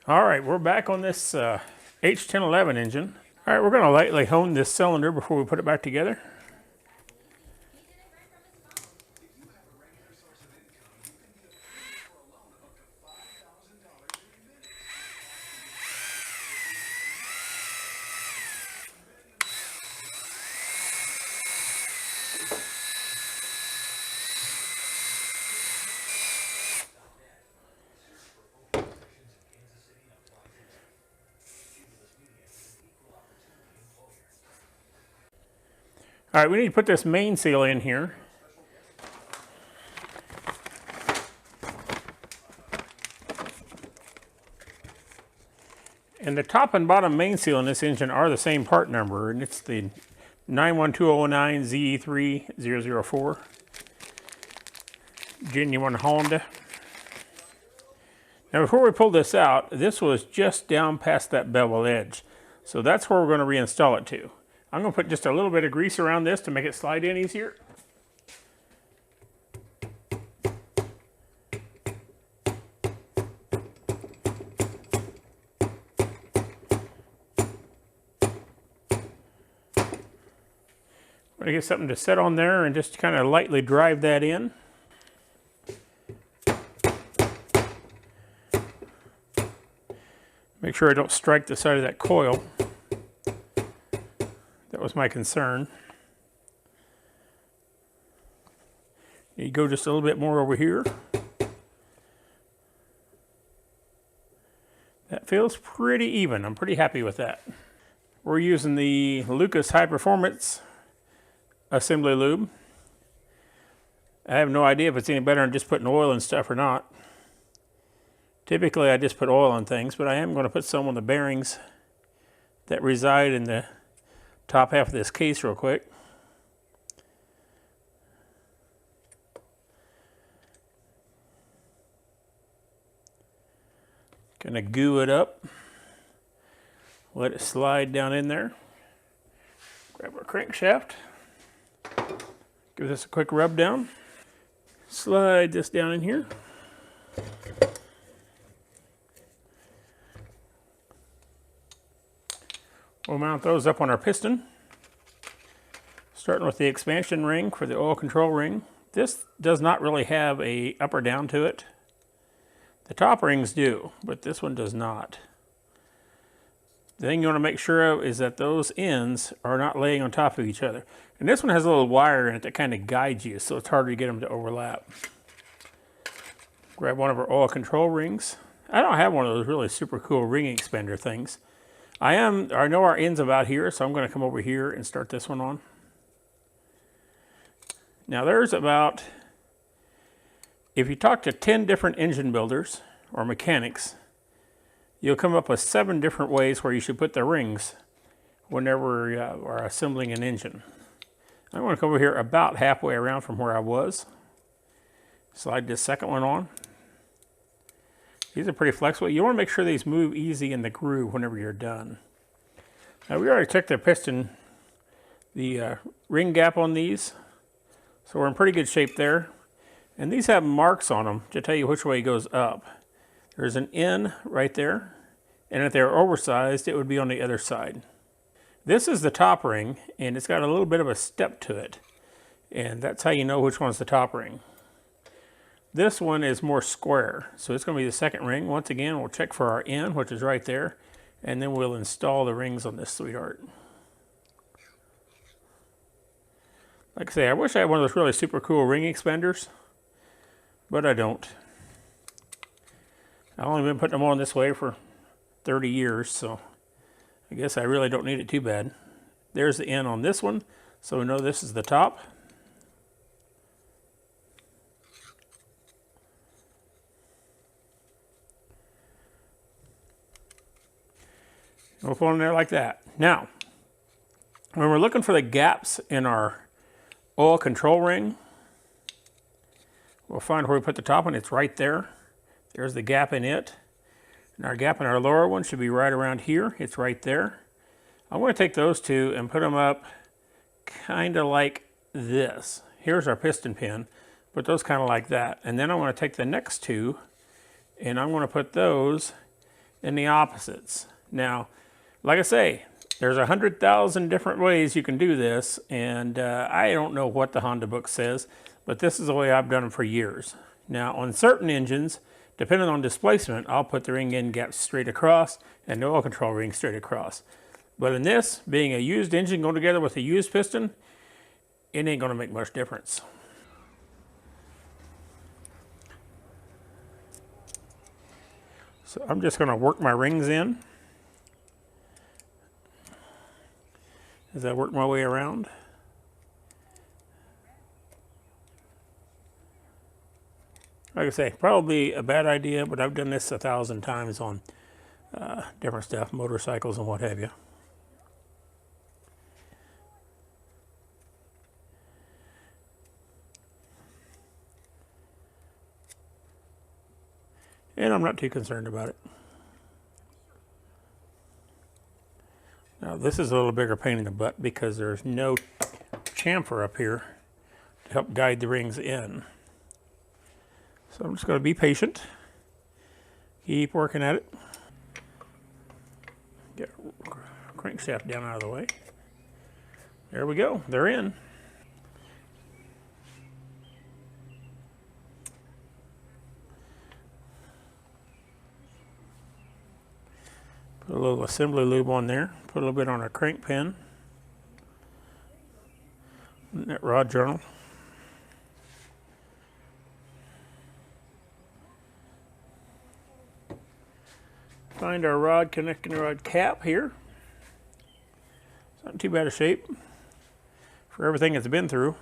All right, we're back on this H1011 engine. All right, we're going to lightly hone this cylinder before we put it back together. All right, we need to put this main seal in here. And the top and bottom main seal in this engine are the same part number, and it's the 912009ZE3004. Genuine Honda. Now before we pull this out, this was just down past that bevel edge. So that's where we're going to reinstall it to. I'm going to put just a little bit of grease around this to make it slide in easier. I'm going to get something to set on there and just kind of lightly drive that in. Make sure I don't strike the side of that coil. That was my concern. You go just a little bit more over here. That feels pretty even. I'm pretty happy with that. We're using the Lucas High Performance assembly lube. I have no idea if it's any better than just putting oil and stuff or not. Typically I just put oil on things, but I am going to put some on the bearings that reside in the top half of this case real quick. Gonna goo it up. Let it slide down in there. Grab our crankshaft. Give this a quick rub down. Slide this down in here. We'll mount those up on our piston. Starting with the expansion ring for the oil control ring. This does not really have a up or down to it. The top rings do, but this one does not. The thing you want to make sure of is that those ends are not laying on top of each other. And this one has a little wire in it that kind of guides you, so it's harder to get them to overlap. Grab one of our oil control rings. I don't have one of those really super cool ring expander things. I know our end's about here, so I'm going to come over here and start this one on. Now there's about, if you talk to 10 different engine builders or mechanics, you'll come up with 7 different ways where you should put the rings whenever you are assembling an engine. I'm going to come over here about halfway around from where I was. Slide this second one on. These are pretty flexible. You want to make sure these move easy in the groove whenever you're done. Now we already checked the piston, the ring gap on these, so we're in pretty good shape there. And these have marks on them to tell you which way it goes up. There's an N right there, and if they're oversized, it would be on the other side. This is the top ring, and it's got a little bit of a step to it, and that's how you know which one's the top ring. This one is more square, so it's going to be the second ring. Once again, we'll check for our N, which is right there, and then we'll install the rings on this sweetheart. Like I say, I wish I had one of those really super cool ring expanders, but I don't. I've only been putting them on this way for 30 years, so I guess I really don't need it too bad. There's the N on this one, so we know this is the top. We'll put it in there like that. Now, when we're looking for the gaps in our oil control ring, we'll find where we put the top one. It's right there. There's the gap in it. And our gap in our lower one should be right around here. It's right there. I'm going to take those two and put them up kind of like this. Here's our piston pin. Put those kind of like that. And then I'm going to take the next two and I'm going to put those and the opposites. Now, like I say, there's 100,000 different ways you can do this, and I don't know what the Honda book says, but this is the way I've done it for years. Now, on certain engines, depending on displacement, I'll put the ring end gap straight across and the oil control ring straight across. But in this, being a used engine going together with a used piston, it ain't going to make much difference. So I'm just going to work my rings in as I work my way around. Like I say, probably a bad idea, but I've done this 1,000 times on different stuff, motorcycles and what have you. And I'm not too concerned about it. Now this is a little bigger pain in the butt because there's no chamfer up here to help guide the rings in. So I'm just going to be patient, keep working at it. Get crankshaft down out of the way. There we go, they're in. Put a little assembly lube on there, put a little bit on a crank pin, that rod journal. Find our rod connecting rod cap here. It's not in too bad a shape for everything it's been through.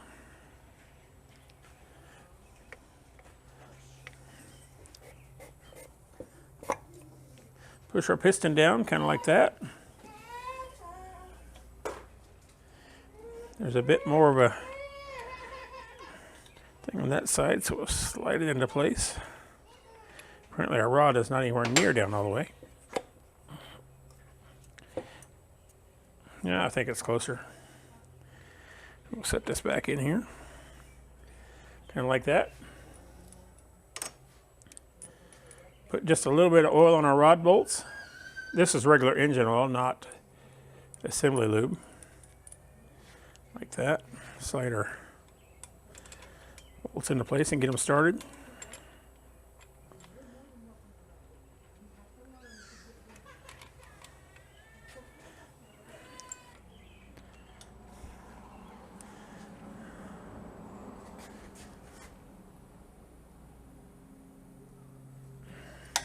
Push our piston down, kind of like that. There's a bit more of a thing on that side, so we'll slide it into place. Apparently our rod is not anywhere near down all the way. Yeah, I think it's closer. We'll set this back in here. Kind of like that. Put just a little bit of oil on our rod bolts. This is regular engine oil, not assembly lube. Like that. Slide our bolts into place and get them started.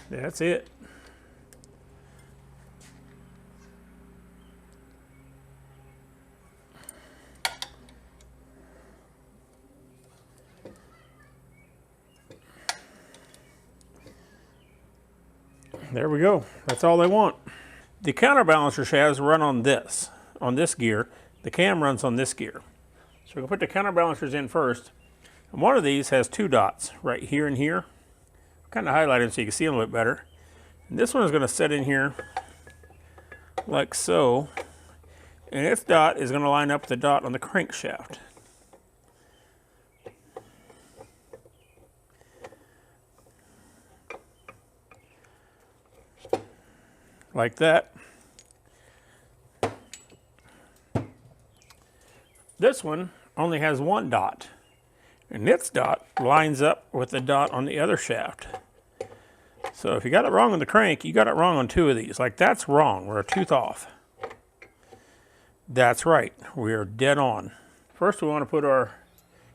That's it. There we go. That's all they want. The counterbalancer shafts run on this gear. The cam runs on this gear. So we're going to put the counterbalancers in first. And one of these has two dots right here and here. Kind of highlight them so you can see them a little bit better. And this one is going to set in here like so. And its dot is going to line up with the dot on the crankshaft. Like that. This one only has one dot. And its dot lines up with the dot on the other shaft. So if you got it wrong on the crank, you got it wrong on two of these. Like that's wrong, we're a tooth off. That's right, we are dead on. First we want to put our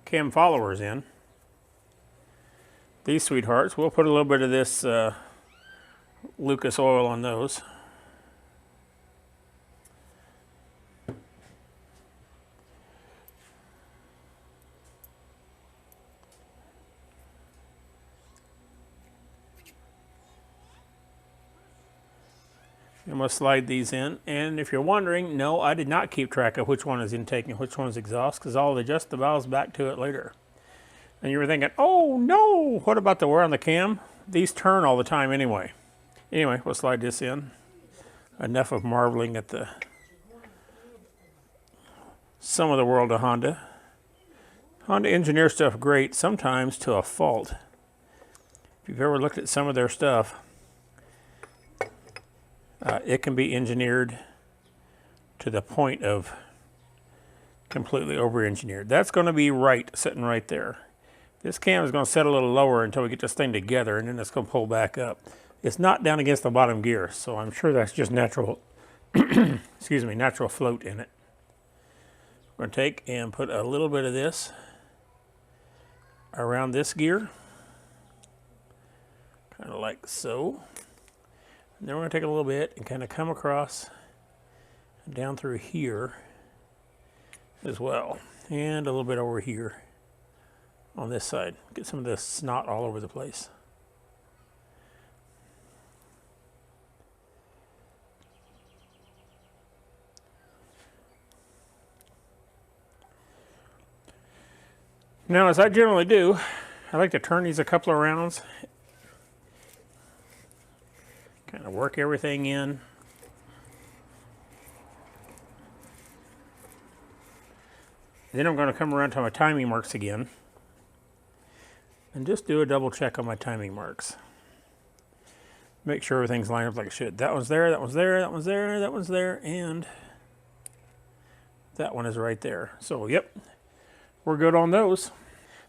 cam followers in. These sweethearts, we'll put a little bit of this Lucas oil on those. I'm going to slide these in, and if you're wondering, no, I did not keep track of which one is intake and which one is exhaust, because I'll adjust the valves back to it later. And you were thinking, oh no, what about the wear on the cam? These turn all the time anyway. Anyway, we'll slide this in. Enough of marveling at some of the world of Honda. Honda engineer stuff great, sometimes to a fault. If you've ever looked at some of their stuff, It can be engineered to the point of completely over-engineered. That's going to be right, sitting right there. This cam is going to set a little lower until we get this thing together, and then it's going to pull back up. It's not down against the bottom gear, so I'm sure that's just natural, excuse me, natural float in it. We're going to take and put a little bit of this around this gear, kind of like so. And then we're going to take a little bit and kind of come across down through here as well, and a little bit over here on this side. Get some of this snot all over the place. Now, as I generally do, I like to turn these a couple of rounds, kind of work everything in. Then I'm going to come around to my timing marks again and just do a double check on my timing marks. Make sure everything's lined up like it should. That one's there, that one's there, that one's there, that one's there, and that one is right there. So, yep, we're good on those.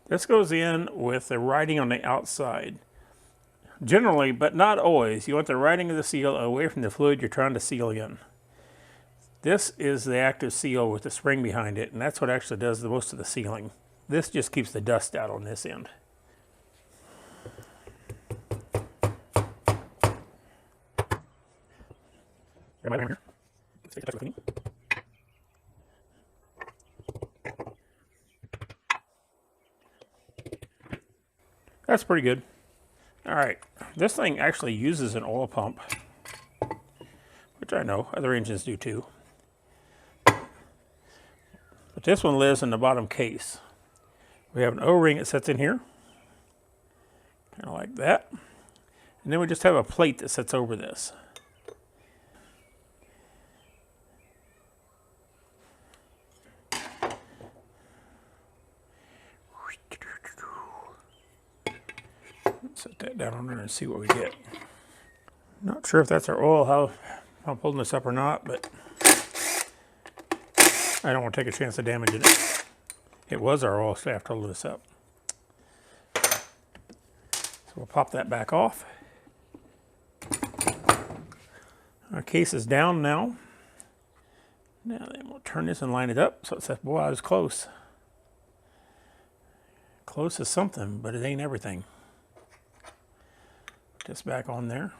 This goes in with the writing on the outside. Generally, but not always, you want the writing of the seal away from the fluid you're trying to seal in. This is the active seal with the spring behind it, and that's what actually does the most of the sealing. This just keeps the dust out on this end. That's pretty good. All right, this thing actually uses an oil pump, which I know other engines do too. But this one lives in the bottom case. We have an O-ring that sits in here, kind of like that. And then we just have a plate that sits over this. Set that down on there and see what we get. Not sure if that's our oil, how I'm holding this up or not, but I don't want to take a chance of damaging it. It was our oil shaft holding this up. So we'll pop that back off. Our case is down now. Now then we'll turn this and line it up so it says, boy, I was close. Close is something, but it ain't everything. Put this back on there.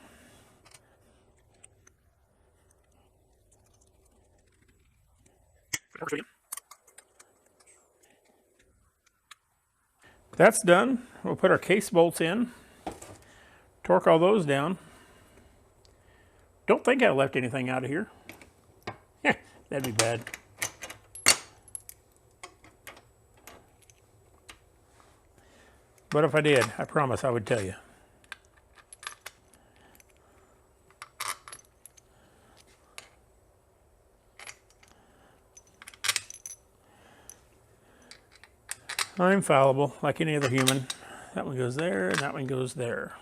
That's done. We'll put our case bolts in, torque all those down. Don't think I left anything out of here. That'd be bad. But if I did, I promise I would tell you. I'm fallible, like any other human. That one goes there, and that one goes there.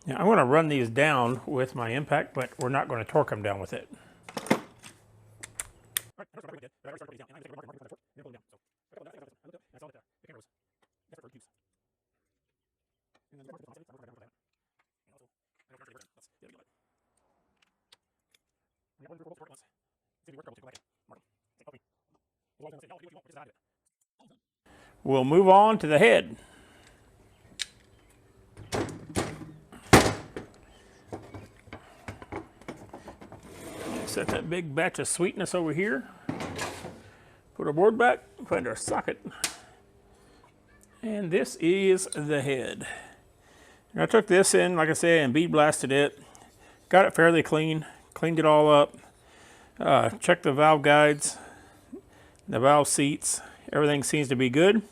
Now, I'm going to run these down with my impact, but we're not going to torque them down with it. We'll move on to the head. Set that big batch of sweetness over here. Put our board back, find our socket. And this is the head. And I took this in, like I said, and bead blasted it. Got it fairly clean, cleaned it all up. Checked the valve guides, the valve seats. Everything seems to be good.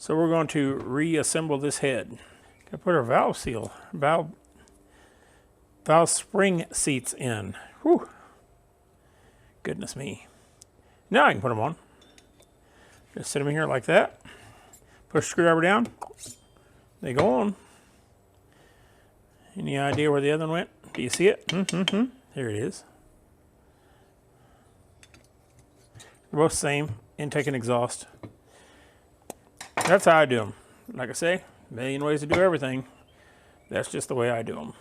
So we're going to reassemble this head. Gotta put our valve seal, valve spring seats in. Whew. Goodness me. Now I can put them on. Just sit them in here like that. Push the screwdriver down. They go on. Any idea where the other one went? Do you see it? Here it is. They're both same, intake and exhaust. That's how I do them. Like I say, a million ways to do everything. That's just the way I do them.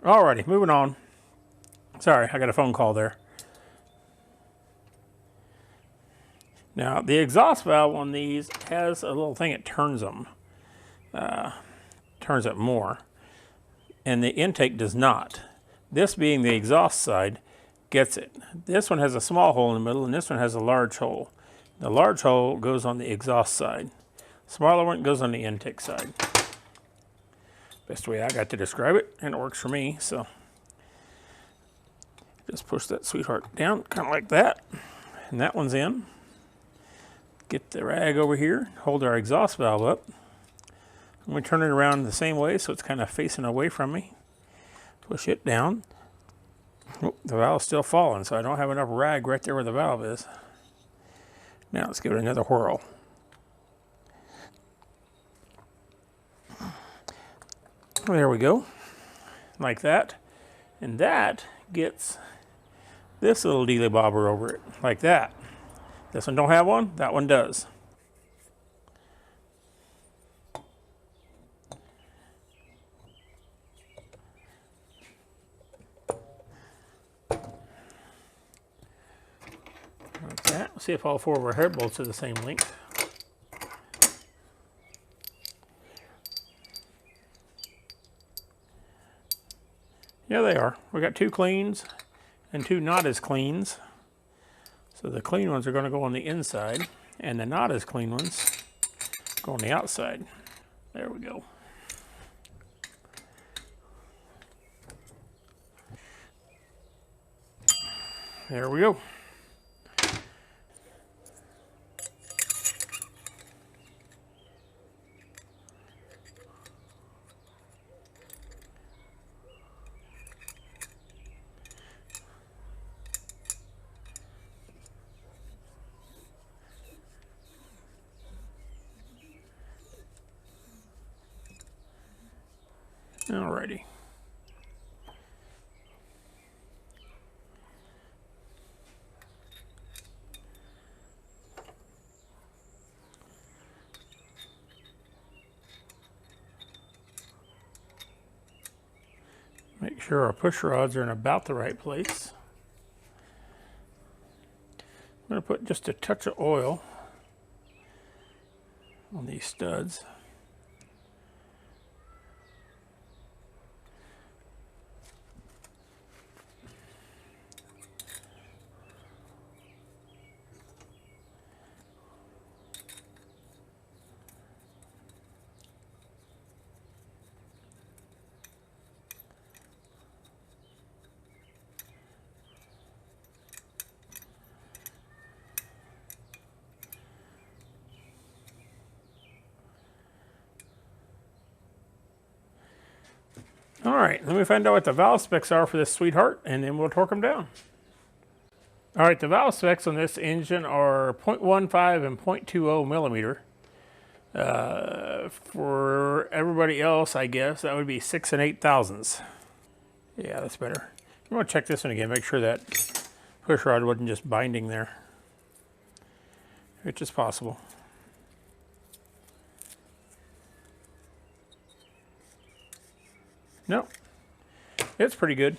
Alrighty, moving on. Sorry, I got a phone call there. Now, the exhaust valve on these has a little thing that turns them. Turns it more. And the intake does not. This being the exhaust side gets it. This one has a small hole in the middle and this one has a large hole. The large hole goes on the exhaust side. Smaller one goes on the intake side. Best way I got to describe it, and it works for me, so. Just push that sweetheart down, kind of like that. And that one's in. Get the rag over here, hold our exhaust valve up. I'm going to turn it around the same way so it's kind of facing away from me. Push it down. Oh, the valve's still falling, so I don't have enough rag right there where the valve is. Now let's give it another whirl. There we go, like that. And that gets this little dealy bobber over it, like that. This one don't have one, that one does. Like that. Let's see if all four of our head bolts are the same length. Yeah, they are. We got two cleans and two not as cleans. So the clean ones are going to go on the inside, and the not as clean ones go on the outside. There we go. There we go. Alrighty. Make sure our push rods are in about the right place. I'm going to put just a touch of oil on these studs. All right, let me find out what the valve specs are for this sweetheart, and then we'll torque them down. All right, the valve specs on this engine are 0.15 and 0.20 millimeter. For everybody else, I guess, that would be 6 and 8 thousandths. Yeah, that's better. I'm going to check this one again, make sure that push rod wasn't just binding there, which is possible. No, it's pretty good.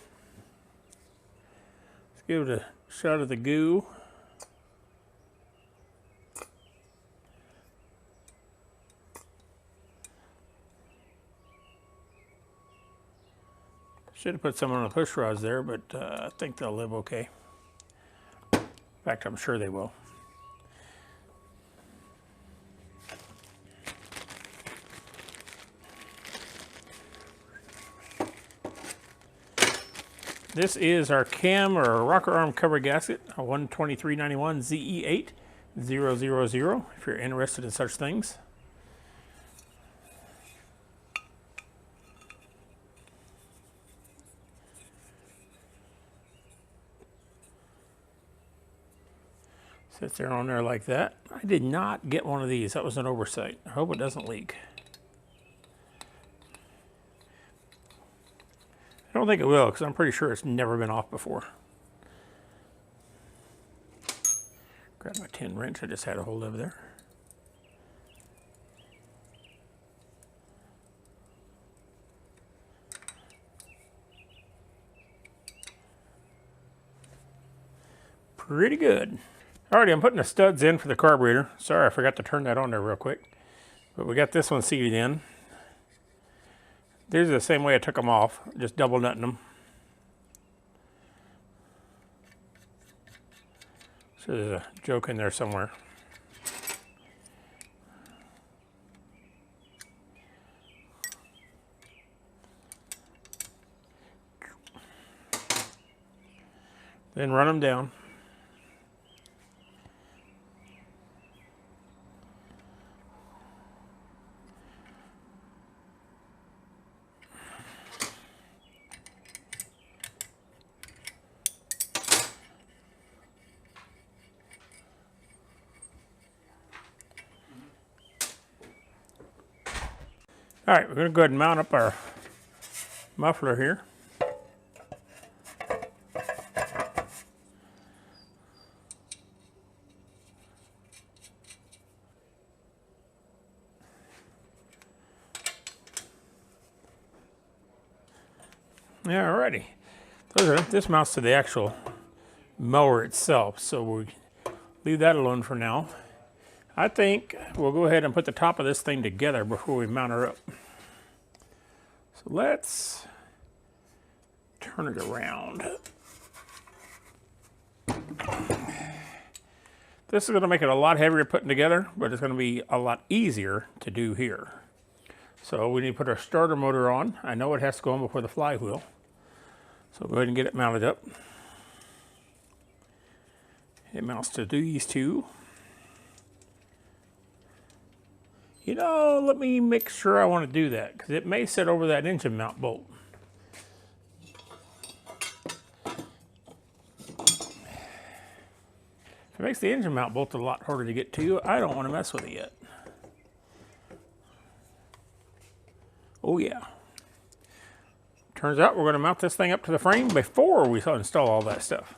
Let's give it a shot of the goo. Should have put some on the push rods there, but I think they'll live okay. In fact, I'm sure they will. This is our cam or rocker arm cover gasket, a 12391 ZE8000 if you're interested in such things. Sits there on there like that. I did not get one of these. That was an oversight. I hope it doesn't leak. I don't think it will because I'm pretty sure it's never been off before. Grab my tin wrench I just had a hold of there. Pretty good. Alrighty, I'm putting the studs in for the carburetor. Sorry, I forgot to turn that on there real quick. But we got this one seated in. These are the same way I took them off, just double nutting them. So there's a joke in there somewhere. Then run them down. All right, we're going to go ahead and mount up our muffler here. Alrighty, this mounts to the actual mower itself, so we leave that alone for now. I think we'll go ahead and put the top of this thing together before we mount her up. So let's turn it around. This is going to make it a lot heavier putting together, but it's going to be a lot easier to do here. So we need to put our starter motor on. I know it has to go on before the flywheel. So go ahead and get it mounted up. It mounts to these two. You know, let me make sure I want to do that because it may sit over that engine mount bolt. If it makes the engine mount bolt a lot harder to get to, I don't want to mess with it yet. Oh yeah. Turns out we're going to mount this thing up to the frame before we install all that stuff.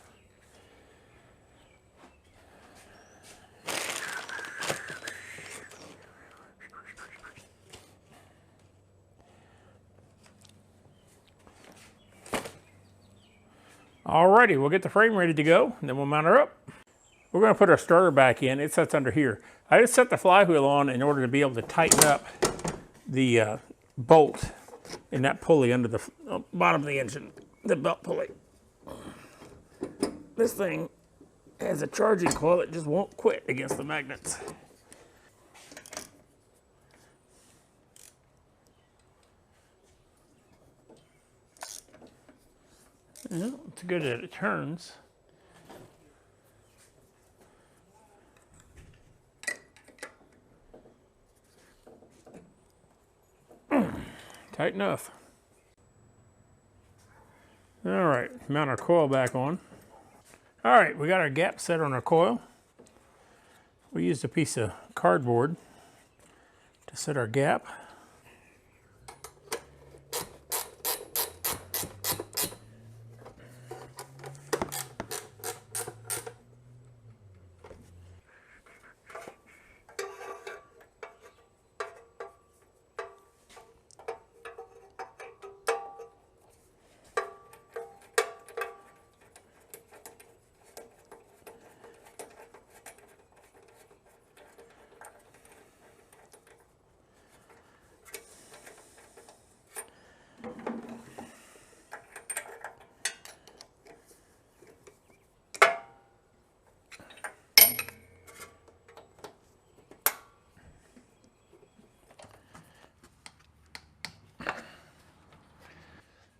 Alrighty, we'll get the frame ready to go, and then we'll mount her up. We're going to put our starter back in. It sits under here. I just set the flywheel on in order to be able to tighten up the bolt in that pulley under the bottom of the engine, the belt pulley. This thing has a charging coil that just won't quit against the magnets. Yeah, it's good that it turns. Tight enough. All right, mount our coil back on. All right, we got our gap set on our coil. We used a piece of cardboard to set our gap.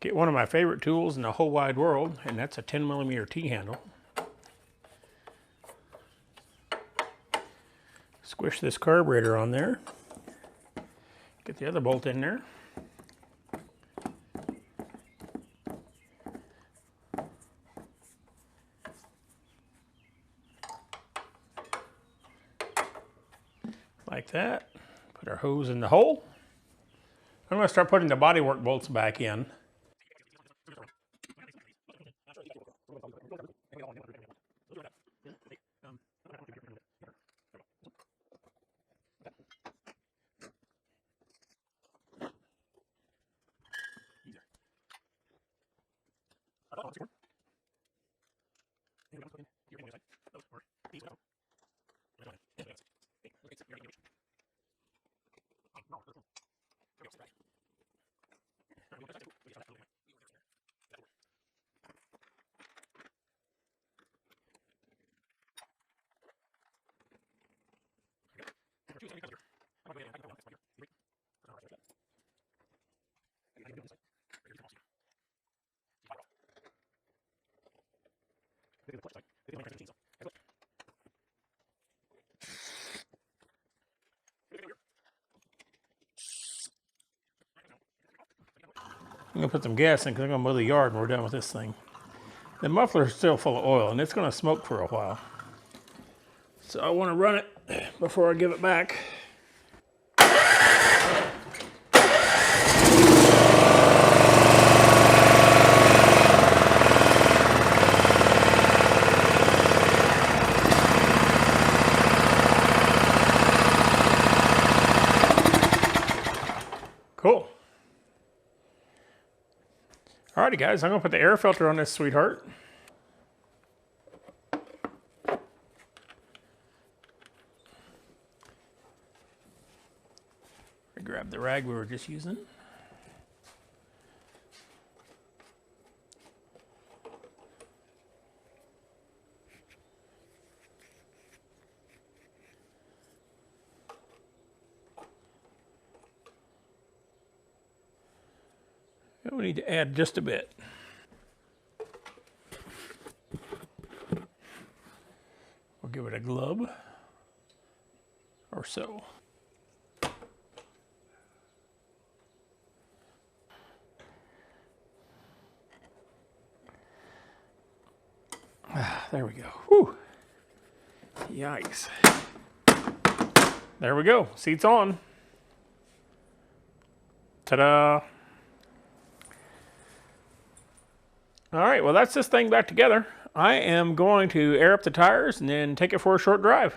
Get one of my favorite tools in the whole wide world, and that's a 10mm T-handle. Squish this carburetor on there. Get the other bolt in there. Like that. Put our hose in the hole. I'm going to start putting the bodywork bolts back in. I'm going to put some gas in because I'm going to mow the yard when we're done with this thing. The muffler's still full of oil and it's going to smoke for a while. So I want to run it before I give it back. Cool. Alrighty guys, I'm going to put the air filter on this sweetheart. Grab the rag we were just using. And we need to add just a bit. We'll give it a glub or so. There we go. Whew. Yikes. There we go. Seat's on. Ta-da. All right, well, that's this thing back together. I am going to air up the tires and then take it for a short drive.